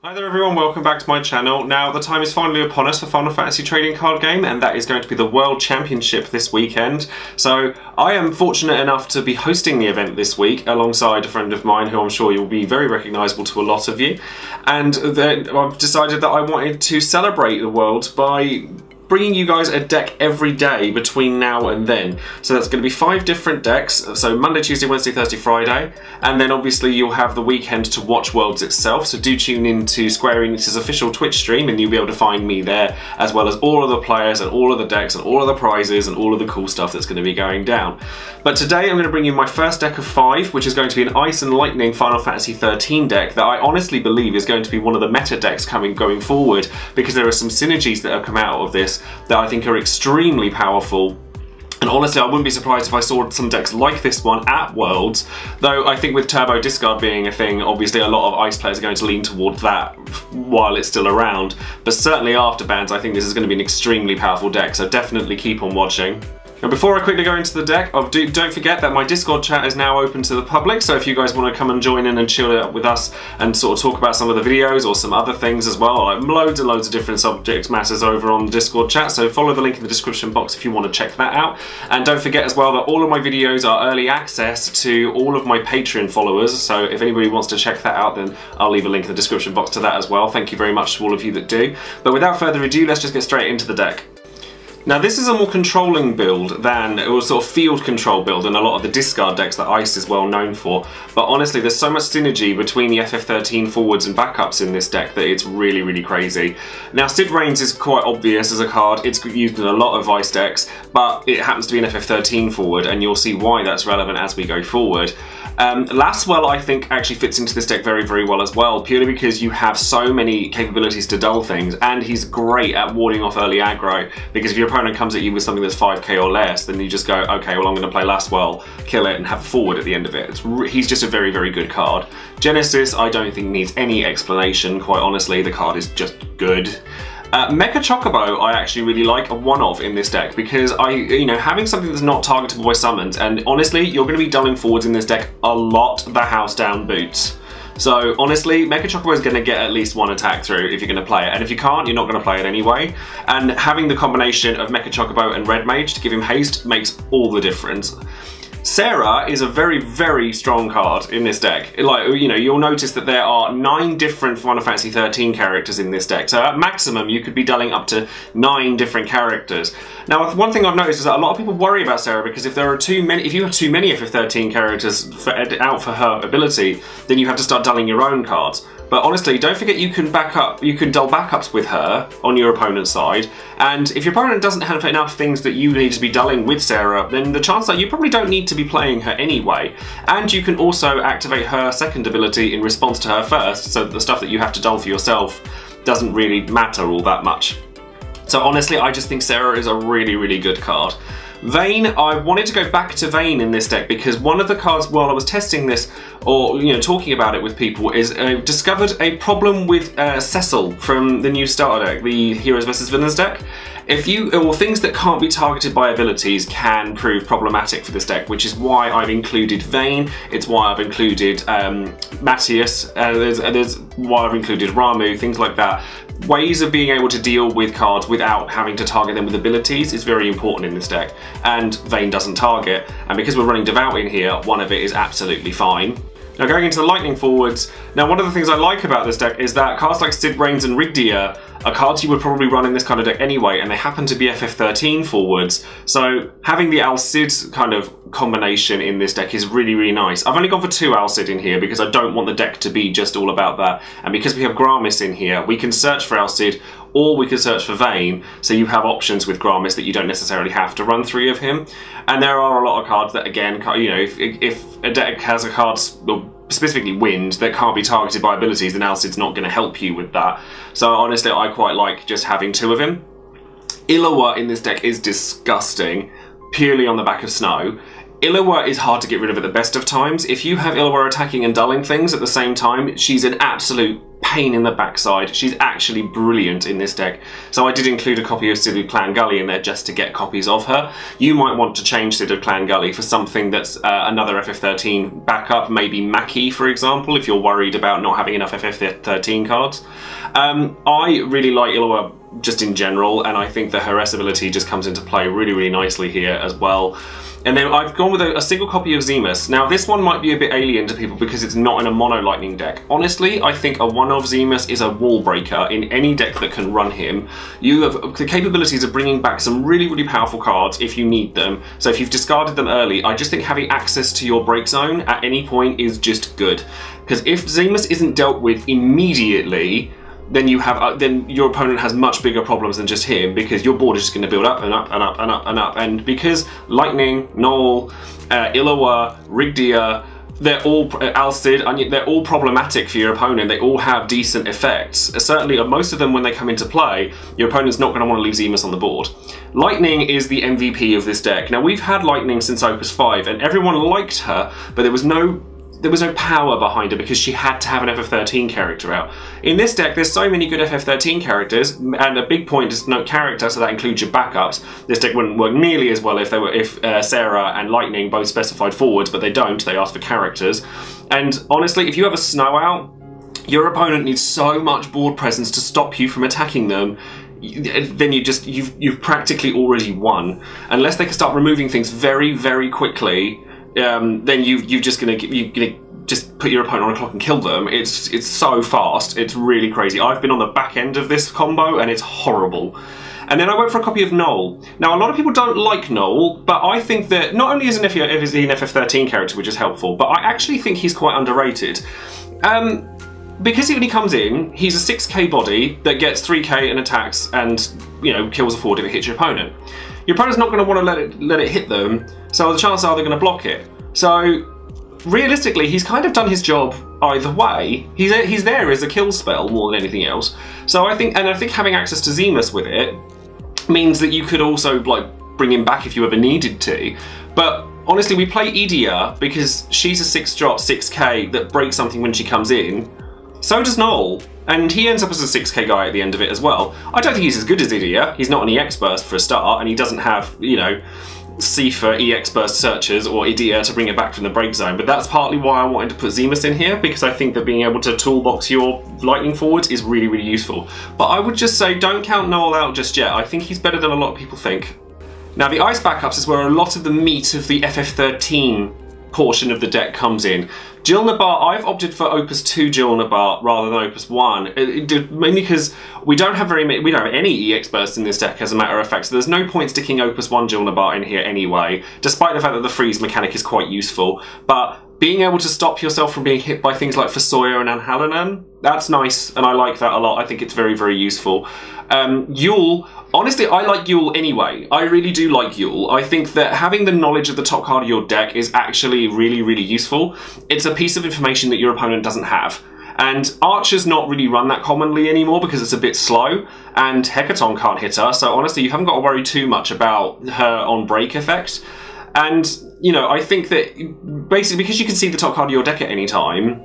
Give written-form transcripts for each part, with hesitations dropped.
Hi there everyone, welcome back to my channel. Now the time is finally upon us for Final Fantasy trading card game, and that is going to be the World Championship this weekend. So I am fortunate enough to be hosting the event this week alongside a friend of mine who I'm sure you'll be very recognisable to a lot of you. And then I've decided that I wanted to celebrate the World by bringing you guys a deck every day between now and then. So that's going to be 5 different decks, so Monday, Tuesday, Wednesday, Thursday, Friday, and then obviously you'll have the weekend to watch Worlds itself, so do tune in to Square Enix's official Twitch stream and you'll be able to find me there, as well as all of the players and all of the decks and all of the prizes and all of the cool stuff that's going to be going down. But today I'm going to bring you my first deck of 5, which is going to be an Ice and Lightning Final Fantasy XIII deck that I honestly believe is going to be one of the meta decks going forward, because there are some synergies that have come out of this that I think are extremely powerful. And honestly, I wouldn't be surprised if I saw some decks like this one at Worlds, though I think with Turbo Discard being a thing, obviously a lot of Ice players are going to lean towards that while it's still around. But certainly after bans, I think this is going to be an extremely powerful deck, so definitely keep on watching. Now before I quickly go into the deck, don't forget that my Discord chat is now open to the public, so if you guys want to come and join in and chill out with us and sort of talk about some of the videos or some other things as well, like loads and loads of different subject matters over on the Discord chat, so follow the link in the description box if you want to check that out. And don't forget as well that all of my videos are early access to all of my Patreon followers, so if anybody wants to check that out, then I'll leave a link in the description box to that as well. Thank you very much to all of you that do. But without further ado, let's just get straight into the deck. Now this is a more controlling build than, it was sort of field control build than a lot of the discard decks that Ice is well known for. But honestly, there's so much synergy between the FF13 forwards and backups in this deck that it's really, really crazy. Now Sid Reigns is quite obvious as a card, it's used in a lot of Ice decks, but it happens to be an FF13 forward, and you'll see why that's relevant as we go forward. Lastwell I think actually fits into this deck very, very well as well, purely because you have so many capabilities to dull things, and he's great at warding off early aggro, because if your opponent comes at you with something that's 5k or less, then you just go, okay, well I'm going to play Lastwell, kill it, and have a forward at the end of it. He's just a very, very good card. Genesis I don't think needs any explanation, quite honestly, the card is just good. Mecha Chocobo I actually really like a one-of in this deck, because having something that's not targetable by summons, and honestly you're going to be dulling forwards in this deck a lot the house down boots. So honestly, Mecha Chocobo is going to get at least one attack through if you're going to play it, and if you can't, you're not going to play it anyway. And having the combination of Mecha Chocobo and Red Mage to give him haste makes all the difference. Sarah is a very, very strong card in this deck. You'll notice that there are 9 different Final Fantasy XIII characters in this deck. So at maximum, you could be dulling up to 9 different characters. Now, one thing I've noticed is that a lot of people worry about Sarah because if you have too many FF13 characters out for her ability, then you have to start dulling your own cards. But honestly, don't forget you can dull backups with her on your opponent's side, and if your opponent doesn't have enough things that you need to be dulling with Sarah, then the chance that you probably don't need to be playing her anyway. And you can also activate her second ability in response to her first, so that the stuff that you have to dull for yourself doesn't really matter all that much. So honestly, I just think Sarah is a really, really good card. Vayne, I wanted to go back to Vayne in this deck because one of the cards while I was testing this, or talking about it with people, is discovered a problem with Cecil from the new starter deck, the Heroes vs Villains deck. Things that can't be targeted by abilities can prove problematic for this deck, which is why I've included Vayne, it's why I've included Matthias, there's why I've included Ramu, things like that. Ways of being able to deal with cards without having to target them with abilities is very important in this deck, and Vayne doesn't target, and because we're running Devout in here, one of it is absolutely fine. Now going into the Lightning forwards, now one of the things I like about this deck is that cards like Sid Reigns and Rigdia are cards you would probably run in this kind of deck anyway, and they happen to be FF13 forwards, so having the Al-Cid kind of combination in this deck is really, really nice. I've only gone for 2 Al-Cid in here because I don't want the deck to be just all about that, and because we have Gramis in here, we can search for Al-Cid or we can search for Vayne, so you have options with Gramis that you don't necessarily have to run 3 of him. And there are a lot of cards that, again, if a deck has a card, specifically Wind, that can't be targeted by abilities, then Al-Cid's not going to help you with that. So honestly, I quite like just having 2 of him. Illawa in this deck is disgusting, purely on the back of Snow. Illawa is hard to get rid of at the best of times. If you have Illawa attacking and dulling things at the same time, she's an absolute pain in the backside. She's actually brilliant in this deck. So I did include a copy of Sid of Clan Gully in there just to get copies of her. You might want to change Sid of Clan Gully for something that's another FF13 backup, maybe Mackie, for example, if you're worried about not having enough FF13 cards. I really like Illawa just in general, and I think that her S ability just comes into play really, really nicely here as well. And then I've gone with a single copy of Zemus. Now this one might be a bit alien to people because it's not in a mono lightning deck. Honestly, I think a one of Zemus is a wall breaker in any deck that can run him. You have the capabilities of bringing back some really, really powerful cards if you need them. So if you've discarded them early, I just think having access to your break zone at any point is just good. Because if Zemus isn't dealt with immediately, then you have then your opponent has much bigger problems than just him, because your board is just going to build up and up and up and up and up. And because Lightning, Null, Illawa, Rigdia, they're all Alcid, they're all problematic for your opponent. They all have decent effects. Certainly, most of them when they come into play, your opponent's not going to want to leave Zemus on the board. Lightning is the MVP of this deck. Now we've had Lightning since Opus V, and everyone liked her, but there was no power behind her because she had to have an FF13 character out. In this deck, there's so many good FF13 characters, and a big point is no character, so that includes your backups. This deck wouldn't work nearly as well if Sarah and Lightning both specified forwards, but they don't. They ask for characters. And honestly, if you have a Snow out, your opponent needs so much board presence to stop you from attacking them. Then you've practically already won, unless they can start removing things very, very quickly. Then you're just gonna just put your opponent on a clock and kill them. It's so fast, it's really crazy. I've been on the back end of this combo and it's horrible. And then I went for a copy of Null. Now a lot of people don't like Null, but I think that not only is he an FF13 character, which is helpful, but I actually think he's quite underrated. Because when he comes in, he's a 6k body that gets 3k and attacks and, you know, kills a forward if it hits your opponent. Your opponent's not going to want to let it hit them, so the chances are they're going to block it. So realistically, he's kind of done his job either way. He's there as a kill spell more than anything else. So I think having access to Zemus with it means that you could also like bring him back if you ever needed to. But honestly, we play Idia because she's a 6-drop 6k that breaks something when she comes in. So does Null, and he ends up as a 6k guy at the end of it as well. I don't think he's as good as Idia. He's not an EX burst for a start, and he doesn't have, you know, Joesephyr EX burst searches or Idia to bring it back from the break zone. But that's partly why I wanted to put Zemus in here, because I think that being able to toolbox your lightning forwards is really, really useful. But I would just say don't count Null out just yet. I think he's better than a lot of people think. Now the ice backups is where a lot of the meat of the FF13 portion of the deck comes in. Jilnabar, I've opted for Opus II Jilnabar rather than Opus I, mainly because we don't have any EX bursts in this deck as a matter of fact, so there's no point sticking Opus I Jilnabar in here anyway, despite the fact that the freeze mechanic is quite useful. But being able to stop yourself from being hit by things like Fasoya and Anhalanan, that's nice, and I like that a lot. I think it's very, very useful. Yule, honestly, I like Yule anyway. I really do like Yule. I think that having the knowledge of the top card of your deck is actually really, really useful. It's a piece of information that your opponent doesn't have. And Archer's not really run that commonly anymore because it's a bit slow, and Hecaton can't hit her, so honestly you haven't got to worry too much about her on break effect. And, you know, I think that basically because you can see the top card of your deck at any time,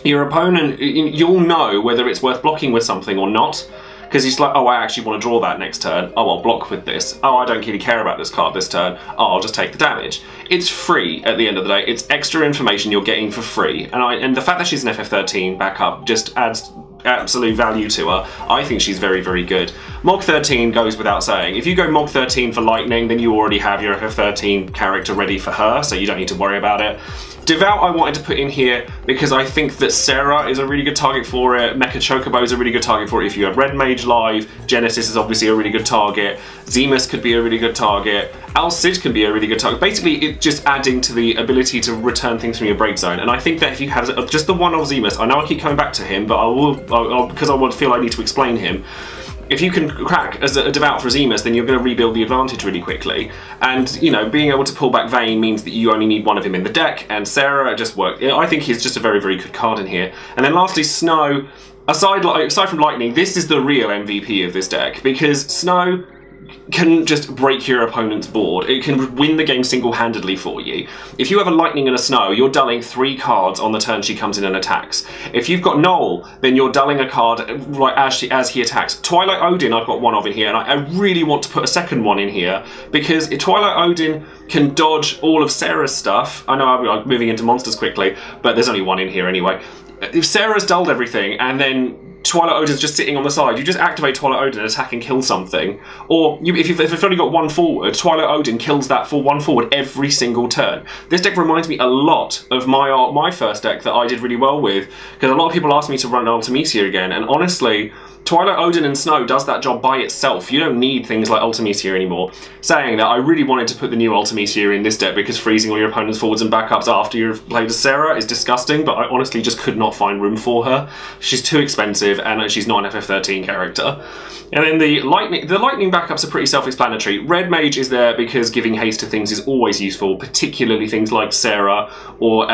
your opponent, you'll know whether it's worth blocking with something or not. Because he's like, oh, I actually want to draw that next turn. Oh, I'll block with this. Oh, I don't really care about this card this turn. Oh, I'll just take the damage. It's free at the end of the day. It's extra information you're getting for free. And the fact that she's an FF13 backup just adds absolute value to her. I think she's very, very good. Mog 13 goes without saying. If you go Mog 13 for Lightning, then you already have your FF13 character ready for her, so you don't need to worry about it. Devout I wanted to put in here because I think that Sarah is a really good target for it, Mecha Chocobo is a really good target for it if you have Red Mage live, Genesis is obviously a really good target, Zemus could be a really good target, Alcid can be a really good target. Basically, it's just adding to the ability to return things from your break zone. And I think that if you have just the one of Zemus, I know I keep coming back to him, but because I would feel I need to explain him. If you can crack as a Devout for Zemus, then you're going to rebuild the advantage really quickly. And, you know, being able to pull back Vayne means that you only need one of him in the deck, and Sarah just worked. I think he's just a very, very good card in here. And then lastly, Snow. Aside from Lightning, this is the real MVP of this deck, because Snow can just break your opponent's board. It can win the game single-handedly for you. If you have a lightning and a snow, you're dulling 3 cards on the turn she comes in and attacks. If you've got Knoll, then you're dulling a card right as he attacks. Twilight Odin I've got one of in here, and I really want to put a second one in here, because Twilight Odin can dodge all of Sarah's stuff. I know I'm moving into monsters quickly, but there's only one in here anyway. If Sarah's dulled everything, and then Twilight Odin's just sitting on the side, you just activate Twilight Odin, attack and kill something. Or if you've only got 1 forward, Twilight Odin kills that for 1 forward every single turn. This deck reminds me a lot of my first deck that I did really well with, because a lot of people asked me to run Ultimecia again, and honestly, Twilight Odin and Snow does that job by itself. You don't need things like Ultimecia anymore. Saying that, I really wanted to put the new Ultimecia in this deck because freezing all your opponent's forwards and backups after you've played as Sarah is disgusting, but I honestly just could not find room for her. She's too expensive and she's not an FF13 character. And then the lightning backups are pretty self-explanatory. Red Mage is there because giving haste to things is always useful, particularly things like Sarah or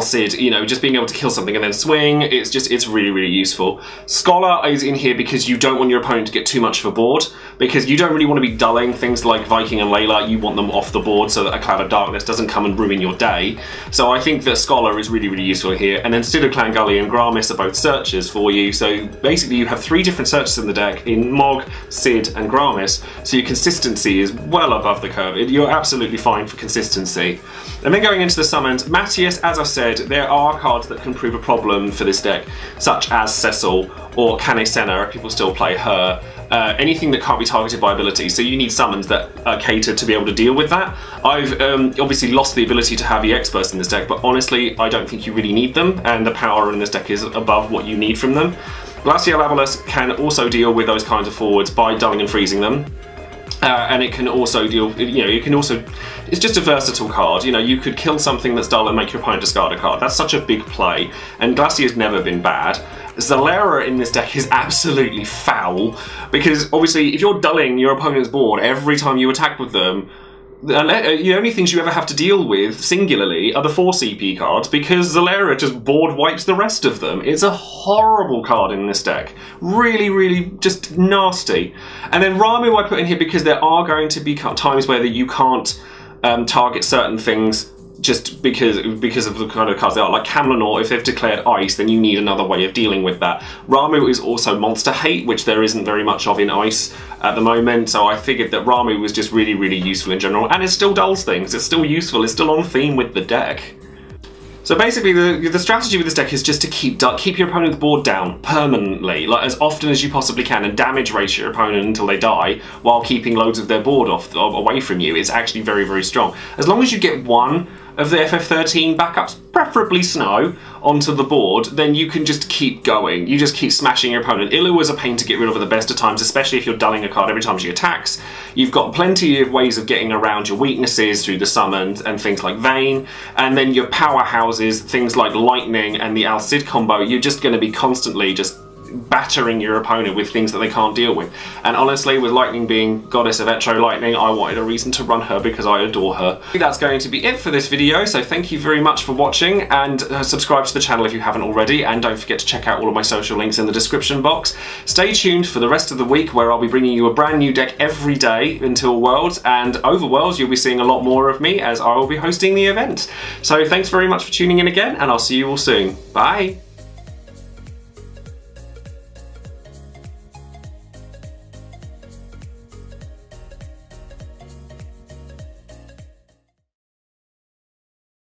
Cid, you know, just being able to kill something and then swing, it's really, really useful. Scholar is in here because you don't want your opponent to get too much of a board, because you don't really want to be dulling things like Viking and Layla. You want them off the board so that a Cloud of Darkness doesn't come and ruin your day. So I think that Scholar is really, really useful here. And then Sidoclan Gully and Gramis are both searches for you, so basically you have 3 different searches in the deck, in Mog, Cid and Gramis, so your consistency is well above the curve. You're absolutely fine for consistency. And then going into the summons, Matthias, as I've said, there are cards that can prove a problem for this deck, such as Cecil or Kane Senna, if people still play her. Anything that can't be targeted by ability, so you need summons that are catered to be able to deal with that. I've obviously lost the ability to have EX bursts in this deck, but honestly I don't think you really need them, and the power in this deck is above what you need from them. Glacial Avalus can also deal with those kinds of forwards by dulling and freezing them. And it can also deal, it's just a versatile card. You know, you could kill something that's dull and make your opponent discard a card. That's such a big play, and Glacier's never been bad. Zalera in this deck is absolutely foul, because obviously if you're dulling your opponent's board every time you attack with them, the only things you ever have to deal with, singularly, are the 4 CP cards, because Zalera just board wipes the rest of them. It's a horrible card in this deck. Really, really just nasty. And then Ramu I put in here because there are going to be times where you can't target certain things just because of the kind of cards they are. Like Camlanor, if they've declared ice, then you need another way of dealing with that. Ramu is also monster hate, which there isn't very much of in ice at the moment, so I figured that Ramu was just really, really useful in general, and it still dulls things, it's still useful, it's still on theme with the deck. So basically the strategy with this deck is just to keep your opponent's board down permanently, like as often as you possibly can, and damage rate your opponent until they die while keeping loads of their board away from you. It's actually very, very strong. As long as you get 1 of the FF13 backups, preferably Snow, onto the board, then you can just keep going. You just keep smashing your opponent. Illu is a pain to get rid of at the best of times, especially if you're dulling a card every time she attacks. You've got plenty of ways of getting around your weaknesses through the summons and things like Vayne, and then your powerhouses, things like Lightning and the Al-Cid combo, you're just going to be constantly just battering your opponent with things that they can't deal with. And honestly, with Lightning being Goddess of Etro Lightning, I wanted a reason to run her because I adore her. That's going to be it for this video, so thank you very much for watching, and subscribe to the channel if you haven't already, and don't forget to check out all of my social links in the description box. Stay tuned for the rest of the week, where I'll be bringing you a brand new deck every day until Worlds, and over Worlds you'll be seeing a lot more of me as I will be hosting the event. So thanks very much for tuning in again, and I'll see you all soon. Bye!